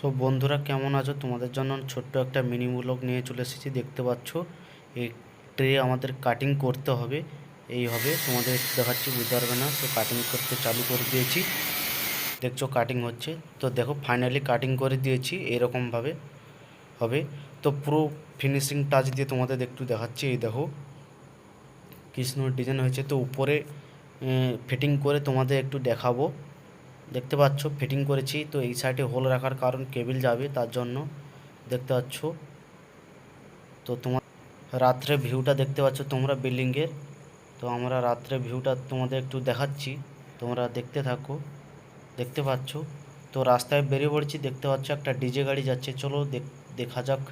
So বন্ধুরা, কেমন আছো? তোমাদের জন্য ছোট্ট একটা মিনি ব্লগ নিয়ে চলে এসেছি। দেখতে পাচ্ছ এই ট্রে আমাদের কাটিং করতে হবে। এই হবে, তোমাদের একটু দেখাচ্ছি, বুঝতে পারবে না। তো কাটিং করতে চালু করে দিয়েছি, দেখছো কাটিং হচ্ছে। তো দেখো ফাইনালি কাটিং করে দিয়েছি, এরকমভাবে হবে। তো পুরো ফিনিশিং টাচ দিয়ে তোমাদের একটু দেখাচ্ছি। এই দেখো কৃষ্ণর ডিজাইন হয়েছে। তো উপরে ফিটিং করে তোমাদের একটু দেখাবো। দেখতে পাচ্ছ ফিটিং করেছি। তো এই সাইডে হোল রাখার কারণ কেবিল যাবে, তার জন্য। দেখতে পাচ্ছ। তো তোমার রাত্রে ভিউটা দেখতে পাচ্ছ তোমরা বিল্ডিংয়ের। তো আমরা রাত্রে ভিউটা তোমাদের একটু দেখাচ্ছি, তোমরা দেখতে থাকো। দেখতে পাচ্ছ। তো রাস্তায় বেরিয়ে পড়েছি, দেখতে পাচ্ছ একটা ডিজে গাড়ি যাচ্ছে। চলো দেখা যাক।